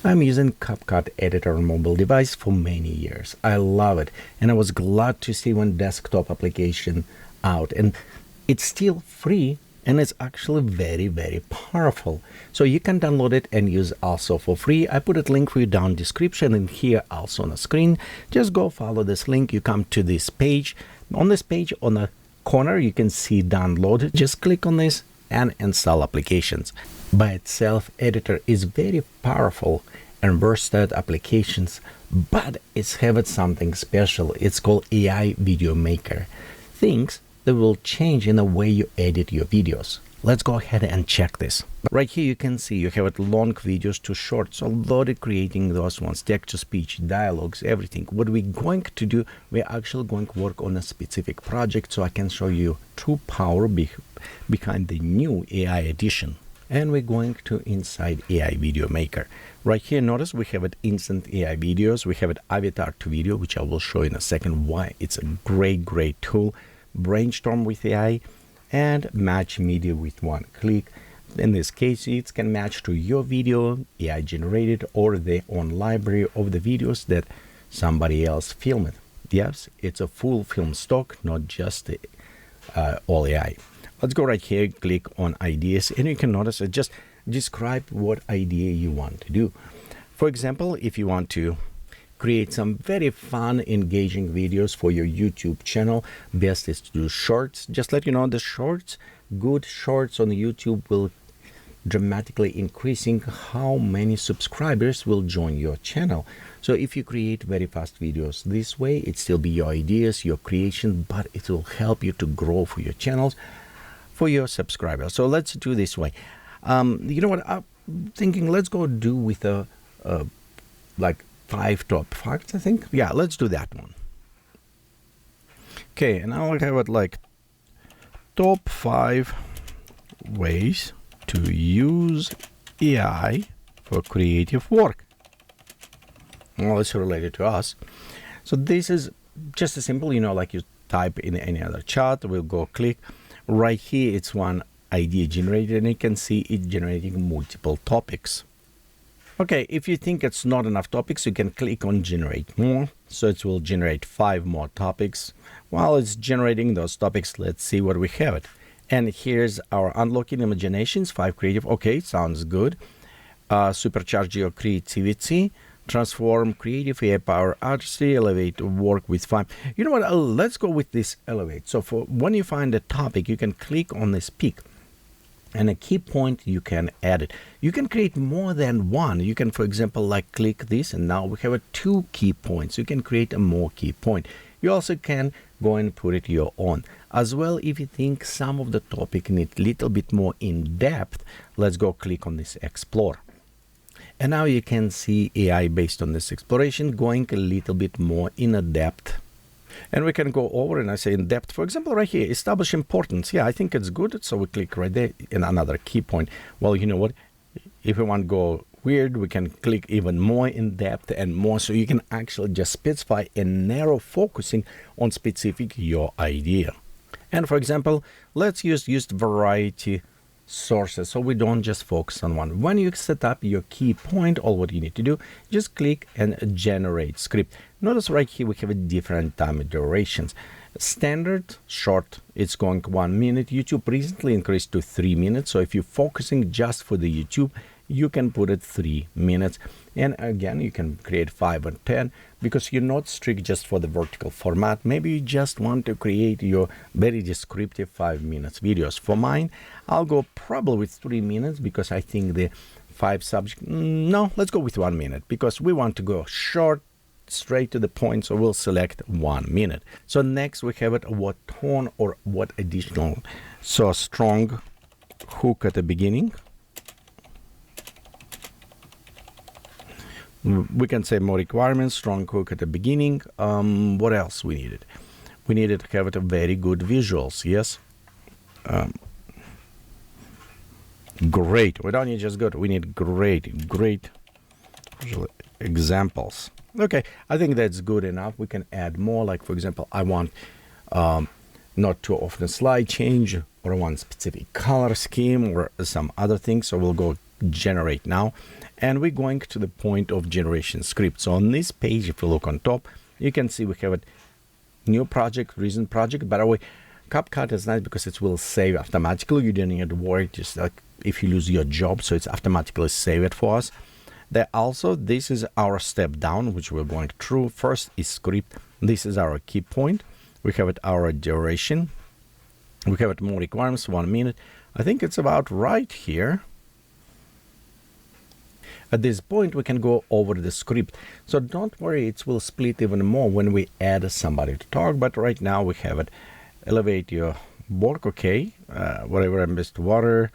I'm using CapCut editor on mobile device for many years. I love it, and I was glad to see one desktop application out, and it's still free, and it's actually very powerful. So you can download it and use also for free. I put a link for you down description and here also on the screen. Just go follow this link. You come to this page. On this page, on the corner, you can see download. Just click on this and install applications. By itself, editor is very powerful and versatile applications, but it's having something special. It's called AI Video Maker. Things that will change in the way you edit your videos. Let's go ahead and check this. Right here you can see you have long videos to short, so loaded creating those ones, text-to-speech, dialogues, everything. What we're going to do, we're actually going to work on a specific project so I can show you true power behind the new AI edition. And we're going to inside AI Video Maker. Right here, notice we have it instant AI videos. We have it avatar to video, which I will show in a second why it's a great tool. Brainstorm with AI and match media with one click. In this case, it can match to your video, AI generated, or the own library of the videos that somebody else filmed. Yes, it's a full film stock, not just all AI. Let's go right here, click on ideas, and you can notice it just describe what idea you want to do. For example, if you want to create some very fun, engaging videos for your YouTube channel, best is to do shorts. Just let you know, the shorts, good shorts on YouTube will dramatically increasing how many subscribers will join your channel. So if you create very fast videos this way, it still be your ideas, your creation, but it will help you to grow for your channels, for your subscribers. So let's do this way. You know what, I'm thinking let's go do with a like 5 top facts, I think. Yeah, let's do that one. Okay, and I'll have it like top 5 ways to use AI for creative work. Well, it's related to us. So this is just a simple, you know, like you type in any other chat, we'll go click. Right here, it's one idea generated, and you can see it generating multiple topics. Okay, if you think it's not enough topics, you can click on generate more. So it will generate 5 more topics. While it's generating those topics, let's see what we have it. And here's our unlocking imaginations, 5 creative. Okay, sounds good. Supercharge your creativity, transform creative AI power artistry, elevate work with 5. You know what, let's go with this elevate. So for when you find a topic, you can click on this peak. And a key point, you can add it. You can create more than one. You can, for example, like click this, and now we have 2 key points. You can create a more key point. You also can go and put it your own. As well, if you think some of the topic need a little bit more in depth, let's go click on this explore. And now you can see AI based on this exploration going a little bit more in a depth. And we can go over, and I say in depth, for example, right here, establish importance. Yeah, I think it's good. So we click right there in another key point. Well, you know what? If we want to go weird, we can click even more in depth and more. So you can actually just specify and narrow focusing on specific your idea. And for example, let's use variety sources so we don't just focus on one. When you set up your key point, all what you need to do, just click and generate script. Notice right here we have a different time durations. Standard short, it's going 1 minute. YouTube recently increased to 3 minutes. So if you're focusing just for the YouTube, you can put it 3 minutes. And again, you can create 5 or 10 because you're not strict just for the vertical format. Maybe you just want to create your very descriptive 5 minutes videos. For mine, I'll go probably with 3 minutes because I think the 5 subject, no, let's go with 1 minute because we want to go short, straight to the point. So we'll select 1 minute. So next we have it what tone or what additional. So strong hook at the beginning. We can say more requirements, strong hook at the beginning. What else we needed? We needed to have it a very good visuals, yes? Great. We don't need just good. We need great visual examples. Okay, I think that's good enough. We can add more. Like, for example, I want not too often slide change, or one specific color scheme or some other thing. So we'll go generate now. and we're going to the point of generation script. So on this page, if you look on top, you can see we have a new project, recent project. By the way, CapCut is nice because it will save automatically. You don't need to worry, just like if you lose your job, so it's automatically save it for us. There also, this is our step down, which we're going through. First is script. This is our key point. We have it our duration. We have it more requirements, 1 minute. I think it's about right here. At this point, we can go over the script. So don't worry, it will split even more when we add somebody to talk. But right now we have it. Elevate your work, okay. Whatever I missed, water,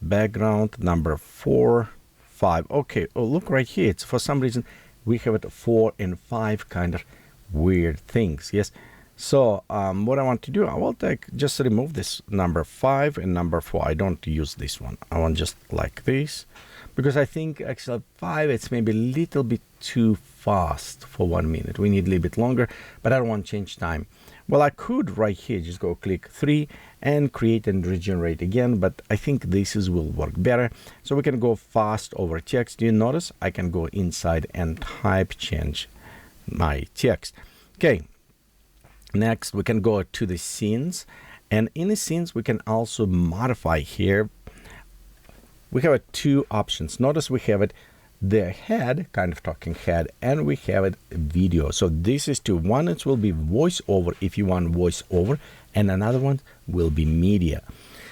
background, number 4, 5. Okay, oh, look right here. It's for some reason we have it 4 and 5 kind of weird things. Yes. So what I want to do, I will just remove this number 5 and number 4. I don't use this one. I want just like this, because I think actually 5, it's maybe a little bit too fast for 1 minute. We need a little bit longer, but I don't want to change time. Well, I could right here just go click 3 and create and regenerate again, but I think this will work better. So we can go fast over text. Do you notice I can go inside and type change my text? Okay. Next, we can go to the scenes, and in the scenes, we can also modify here. We have 2 options. Notice we have it the head, kind of talking head, and we have it video. So this is 2. One, it will be voiceover if you want voiceover, and another one will be media.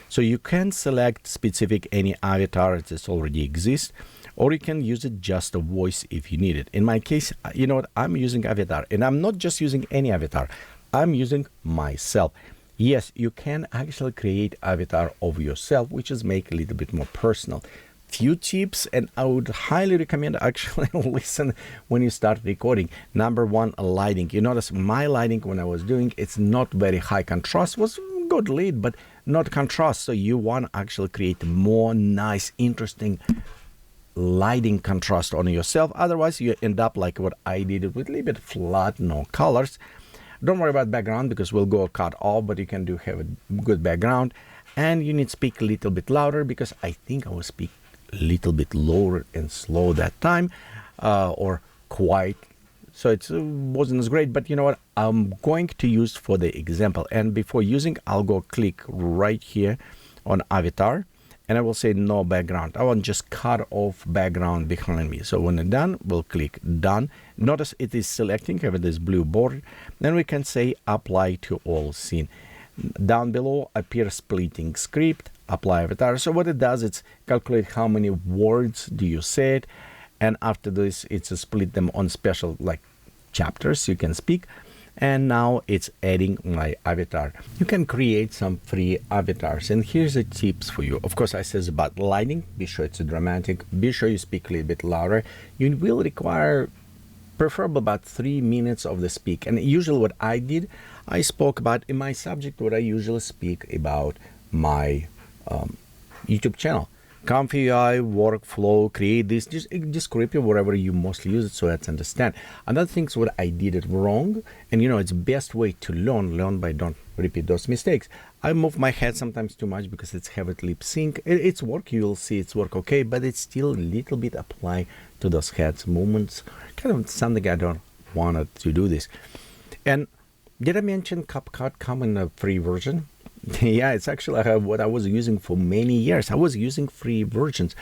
So you can select specific any avatar that already exists, or you can use it just a voice if you need it. In my case, you know what, I'm using avatar, and I'm not just using any avatar. I'm using myself. Yes, you can actually create avatar of yourself, which is make a little bit more personal. Few tips, and I would highly recommend actually listen when you start recording. Number 1, lighting. You notice my lighting when I was doing, it's not very high contrast. Was good lead, but not contrast. So you want to actually create more nice, interesting lighting contrast on yourself. Otherwise, you end up like what I did with a little bit flat, no colors. Don't worry about background because we'll go cut off, but you can do have a good background. And you need to speak a little bit louder because I think I will speak a little bit lower and slow that time, or quiet. So it wasn't as great, but you know what? I'm going to use for the example. And before using, I'll go click right here on avatar, and I will say no background. I want just cut off background behind me. So when it's done, we'll click done. Notice it is selecting, have this blue border. Then we can say apply to all scene. Down below appear splitting script, apply avatar. So what it does, it's calculate how many words do you say it. And after this, it's a split them on special like chapters you can speak. And now it's adding my avatar. You can create some free avatars. And here's the tips for you. Of course, I says about lighting. Be sure it's dramatic. Be sure you speak a little bit louder. You will require preferably about 3 minutes of the speak. And usually what I did, I spoke about in my subject, what I usually speak about my YouTube channel. Comfy UI, workflow, create this, just descriptive, whatever you mostly use it, so let's understand. Another thing is what I did it wrong, and you know, it's best way to learn by don't repeat those mistakes. I move my head sometimes too much because it's have it lip sync. It's work, you'll see it's work okay, but it's still a little bit apply to those heads movements. Kind of something I don't want to do this. And did I mention CapCut come in a free version? Yeah, it's actually what I was using for many years. I was using free versions.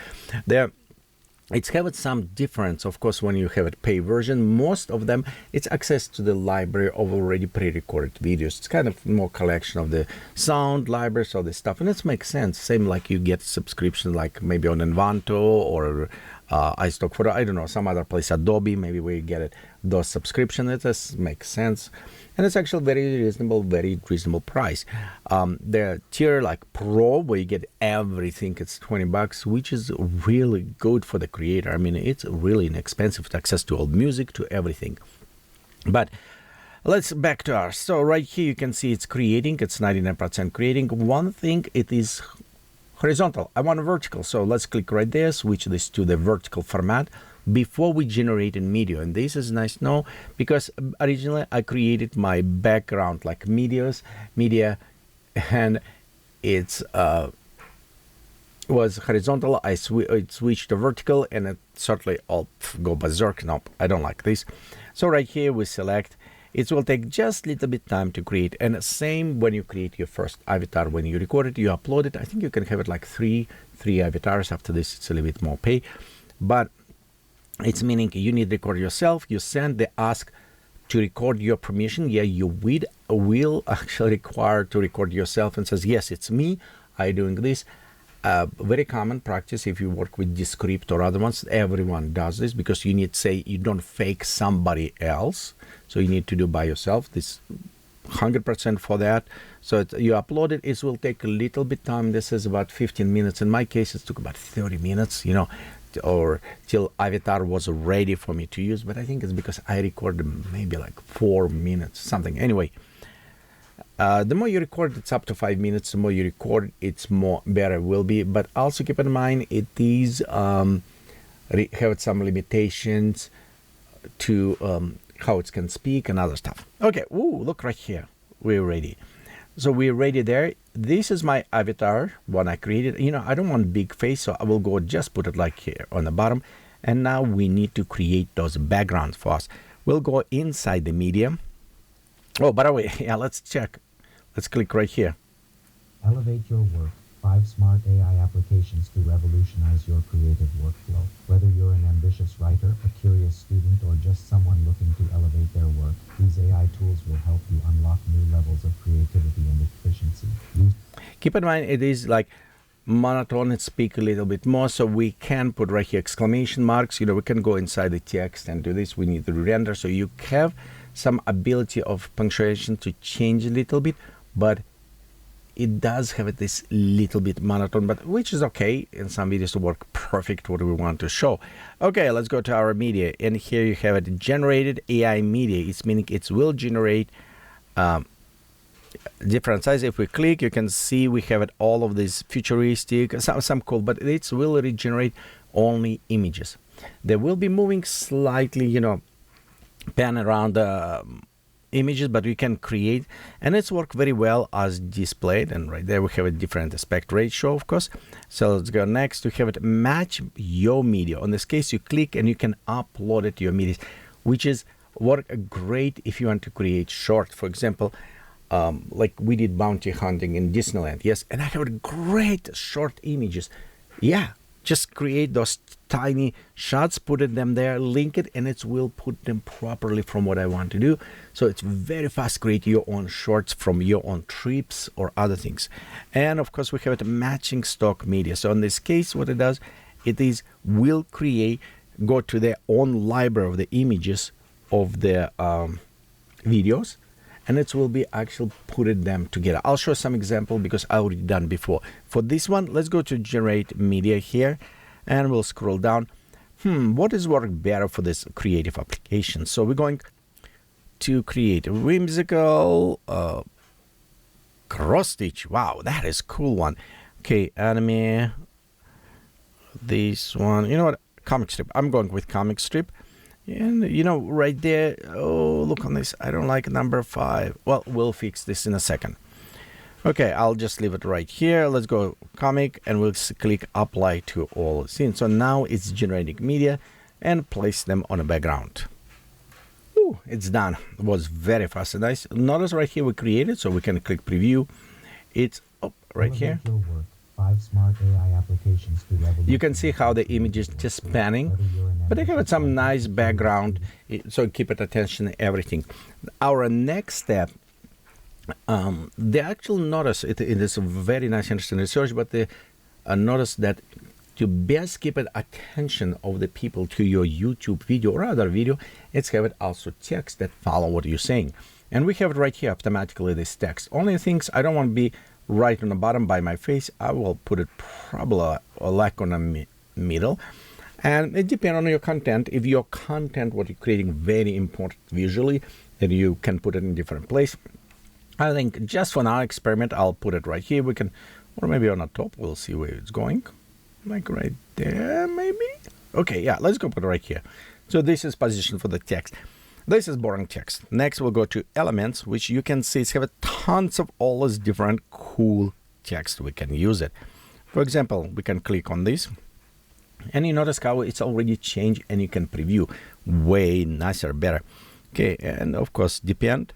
It's have some difference, of course, when you have a pay version. Most of them, it's access to the library of already pre-recorded videos. It's kind of more collection of the sound libraries, all this stuff, and it makes sense. Same like you get subscription, like maybe on Envanto or iStock Photo, I don't know, some other place, Adobe, maybe we get it. Those subscription, it just makes sense. And it's actually very reasonable price. The tier like Pro, where you get everything, it's $20, which is really good for the creator. I mean, it's really inexpensive, access to all music, to everything. But let's back to ours. So right here, you can see it's creating, it's 99% creating. One thing, it is horizontal. I want a vertical. So let's click right there, switch this to the vertical format before we generate in media. And this is nice now because originally I created my background like media, and it's was horizontal, it switched to vertical, and it certainly all go berserk. No, I don't like this. So right here we select. It will take just a little bit time to create, and same when you create your first avatar. When you record it, you upload it. I think you can have it like three avatars. After this, it's a little bit more pay, but it's meaning you need to record yourself. You send the ask to record your permission. Yeah, you will actually require to record yourself and says, yes, it's me. I'm doing this. Very common practice if you work with Descript or other ones. Everyone does this because you need to say you don't fake somebody else. So you need to do by yourself. This 100% for that. So you upload it. It will take a little bit time. This is about 15 minutes. In my case, it took about 30 minutes, or till avatar was ready for me to use. But I think it's because I recorded maybe like 4 minutes, something. Anyway. The more you record, it's up to 5 minutes. The more you record, it's more better it will be. But also keep in mind, it is have some limitations to how it can speak and other stuff. Okay, ooh, look right here. We're ready. So we're ready there. This is my avatar, one I created. I don't want big face, so I will go just put it like here on the bottom. And now we need to create those backgrounds for us. We'll go inside the media. Oh, by the way, yeah, let's check. Let's click right here. Elevate your work. 5 smart AI applications to revolutionize your creative workflow. Whether you're an ambitious writer, a curious student, or just someone looking to elevate their work, these AI tools will help you unlock new levels of creativity and efficiency. Keep in mind, it is like monotone and speak a little bit more, so we can put right here exclamation marks. We can go inside the text and do this. We need to render, so you have some ability of punctuation to change a little bit, but it does have this little bit monotone, but which is okay in some videos to work perfect what we want to show. Okay, let's go to our media, and here you have it, generated AI media. It's meaning it will generate different size. If we click, you can see we have it all of these futuristic, some cool, but it will regenerate only images. They will be moving slightly, pan around the images, but we can create, and it's worked very well as displayed. And right there we have a different aspect ratio, of course. So let's go next to have it match your media. In this case, you click and you can upload it to your media, which is work great if you want to create short. For example, like we did bounty hunting in Disneyland, yes, and I have great short images. Yeah, just create those tiny shots, put them there, link it, and it will put them properly from what I want to do. So it's very fast, create your own shorts from your own trips or other things. And of course, we have it matching stock media. So in this case, what it does, it is will create, go to their own library of the images of the videos, and it will be actually putting them together. I'll show some example because I already done before. For this one, let's go to generate media here, and we'll scroll down. What is work better for this creative application? So we're going to create a whimsical cross stitch. Wow, that is cool one. Okay, anime. This one, what? Comic strip. I'm going with comic strip. And right there, oh, look on this. I don't like number 5. Well, we'll fix this in a second. Okay, I'll just leave it right here. Let's go comic, and we'll click apply to all scenes. So now it's generating media and place them on a background. Ooh, it's done. It was very fast and nice. Notice right here we created, so we can click preview. It's right here. 5 smart AI applications to you can see how the image is just panning, but they have some nice background, so keep it attention, everything. Our next step, they actually notice, it is a very nice, interesting research, but they notice that to best keep it attention of the people to your YouTube video or other video, it's have it also text that follow what you're saying. And we have it right here, automatically this text. Only things I don't want to be right on the bottom by my face, I will put it probably like on the middle. And it depends on your content. If your content, what you're creating, very important visually, then you can put it in different place. I think just for now experiment, I'll put it right here. We can, or maybe on the top, we'll see where it's going. Like right there, maybe. Okay, yeah, let's go put it right here. So this is position for the text. This is boring text. Next, we'll go to elements, which you can see it's have tons of all this different cool text. We can use it. For example, we can click on this, and you notice how it's already changed, and you can preview way nicer, better. Okay, and of course, depend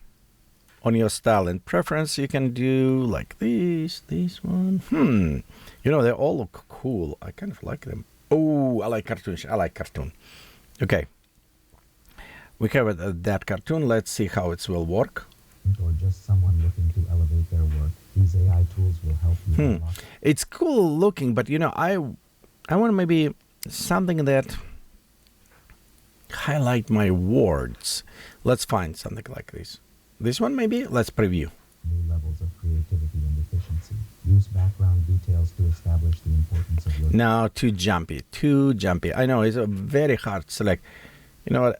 on your style and preference. You can do like this one. You know, they all look cool. I kind of like them. Oh, I like cartoons. I like cartoon. Okay. We have that cartoon. Let's see how it will work. Or just someone looking to elevate their work. These AI tools will help you unlock. It's cool looking, but you know, I want maybe something that highlight my words. Let's find something like this. This one maybe. Let's preview. New levels of creativity and efficiency. Use background details to establish the importance of your. Now, too jumpy. Too jumpy. I know it's a very hard to select. You know what?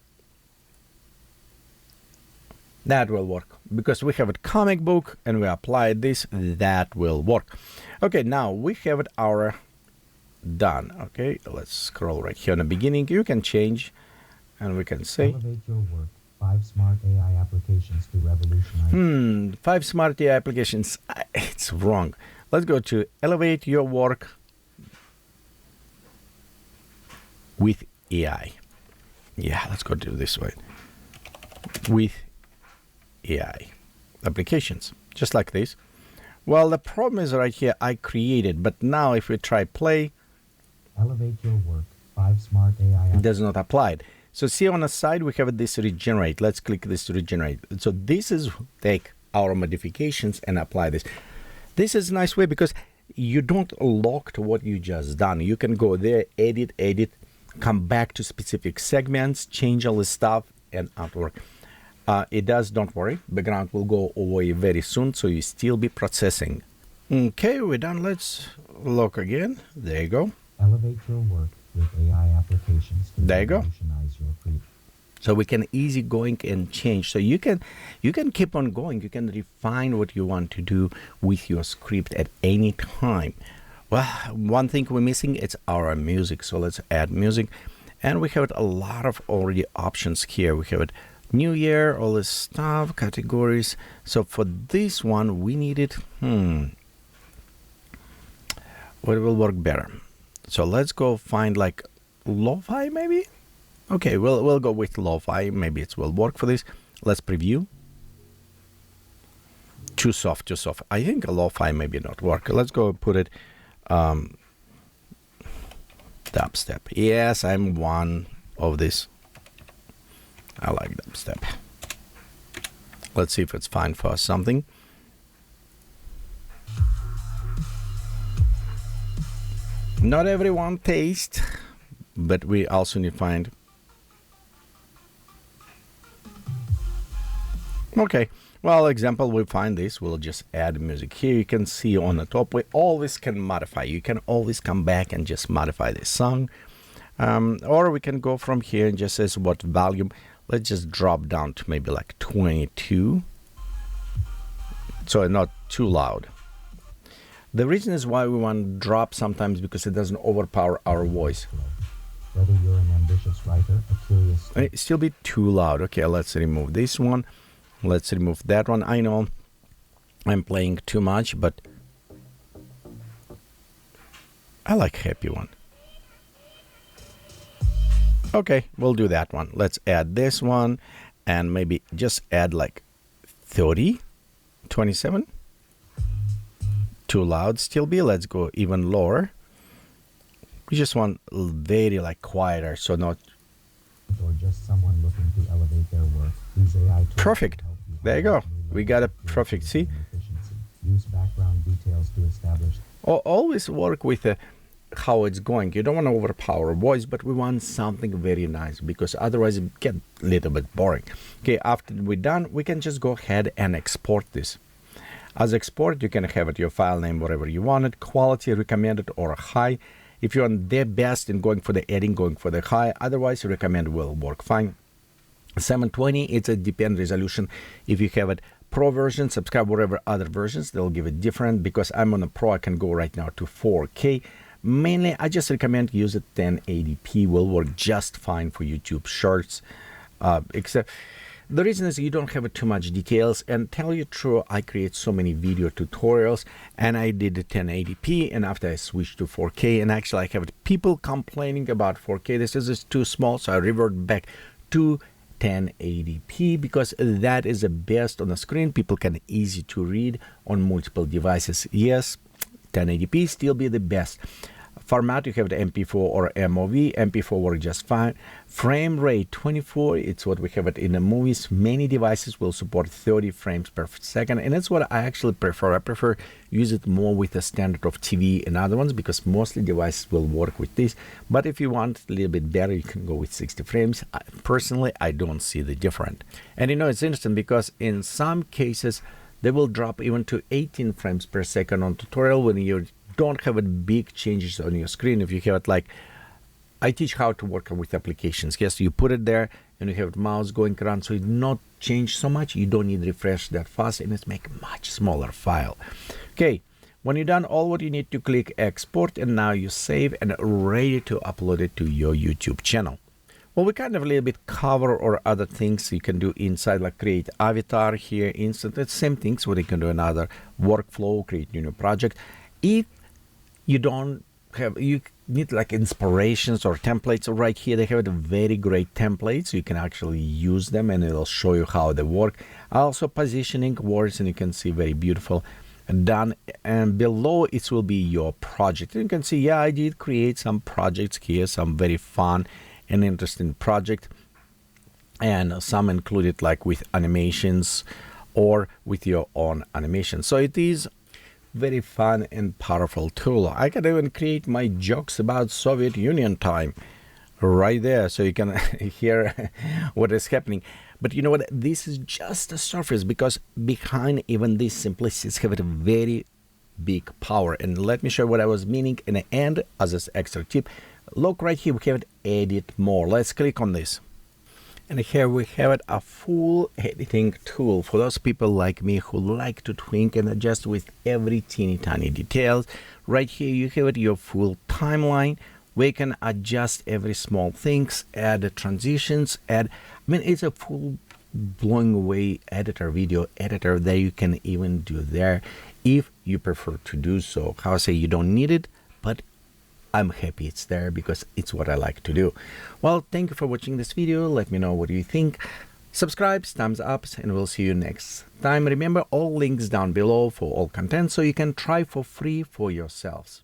That will work because we have a comic book and we apply this. That will work. Okay, now we have it our done. Okay, let's scroll right here in the beginning. You can change, and we can say elevate your work. 5 smart AI applications to revolutionize. 5 smart AI applications. It's wrong. Let's go to elevate your work with AI. Yeah, let's go to this way. With AI applications, just like this. Well, the problem is right here, I created, but now if we try play, elevate your work. 5 smart AI. It does not apply it. So see on the side, we have this regenerate. Let's click this to regenerate. So this is take our modifications and apply this. This is a nice way because you don't lock to what you just done. You can go there, edit, come back to specific segments, change all the stuff, and artwork. It does, don't worry, background will go away very soon, so you still be processing. Okay, we're done. Let's look again. There you go. Elevate your work with AI applications to There you go. revolutionize your creative. So we can easy going and change. So you can keep on going. You can refine what you want to do with your script at any time. Well, one thing we're missing is our music. So let's add music, and we have a lot of already options here. We have it New Year, all this stuff, categories. So for this one, we needed what will work better. So let's go find like lo-fi maybe. Okay, we'll go with lo-fi. Maybe it will work for this. Let's preview. Too soft. I think a lo-fi maybe not work. Let's go put it dubstep. Yes, I'm one of this. I like dubstep. Let's see if it's fine for something. Not everyone taste, but we also need to find. Okay, well, example, we find this. We'll just add music here. You can see on the top, we always can modify. You can always come back and just modify this song. Or we can go from here and just says what volume. Let's just drop down to maybe like 22. So not too loud. The reason is why we want to drop sometimes because it doesn't overpower our voice. Whether you're an ambitious writer, a curious It still be too loud. Okay, let's remove this one. Let's remove that one. I know I'm playing too much, but I like happy one. Okay, we'll do that one. Let's add this one and maybe just add like 30, 27. Too loud still be. Let's go even lower. We just want very like quieter, so not. or just someone looking to elevate their work. These AI tools Perfect. will help you There you highlight go. new We levels got of a perfect. See? creativity and efficiency. Use background details to establish. Always work with how it's going. You don't want to overpower a voice, but we want something very nice because otherwise it get a little bit boring. Okay, after we're done, we can just go ahead and export this. As export, you can have it your file name, whatever you want it, quality recommended or high. If you're on the best in going for the editing, going for the high, otherwise recommend will work fine. 720, it's a depend resolution. If you have it pro version, subscribe whatever other versions, they'll give it different. Because I'm on a pro, I can go right now to 4K. Mainly, I just recommend use it 1080p, will work just fine for YouTube shorts. Except The reason is you don't have too much details, and tell you true, I create so many video tutorials, and I did 1080p, and after I switched to 4K, and actually I have people complaining about 4K. This is too small, so I revert back to 1080p because that is the best on the screen. People can easy to read on multiple devices. Yes, 1080p still be the best. Format, you have the MP4 or MOV. MP4 work just fine. Frame rate 24, it's what we have it in the movies. Many devices will support 30 frames per second, and that's what I actually prefer. I prefer use it more with the standard of TV and other ones because mostly devices will work with this. But if you want a little bit better, you can go with 60 frames. Personally, I don't see the difference. And you know, it's interesting because in some cases, they will drop even to 18 frames per second on tutorial when you don't have big changes on your screen. If you have it like, I teach how to work with applications. Yes, you put it there and you have the mouse going around, so it not change so much. You don't need refresh that fast, and it's make a much smaller file. Okay, when you're done, all what you need to click export, and now you save and ready to upload it to your YouTube channel. Well, we kind of a little bit cover or other things you can do inside, like create avatar here, instant. It's same things what you can do another workflow, create new project. If you don't have, you need like inspirations or templates, right here they have very great templates. You can actually use them and it'll show you how they work. Also positioning words, and you can see very beautiful done, and below it will be your project. And you can see, yeah, I did create some projects here, some very fun and interesting project, and some included like with animations or with your own animation. So it is very fun and powerful tool. I can even create my jokes about Soviet Union time right there, so you can hear what is happening. But you know what, this is just a surface, because behind even this simplicity have a very big power. And let me show you what I was meaning in the end as this extra tip. Look right here, we have it edit more. Let's click on this. And here we have it, a full editing tool for those people like me who like to tweak and adjust with every teeny tiny details. Right here you have it, your full timeline, where you can adjust every small things, add the transitions, I mean, it's a full blowing away editor, video editor that you can even do there if you prefer to do so. How I say, you don't need it, but I'm happy it's there because it's what I like to do. Well, thank you for watching this video. Let me know what you think. Subscribe, thumbs up, and we'll see you next time. Remember, all links down below for all content, so you can try for free for yourselves.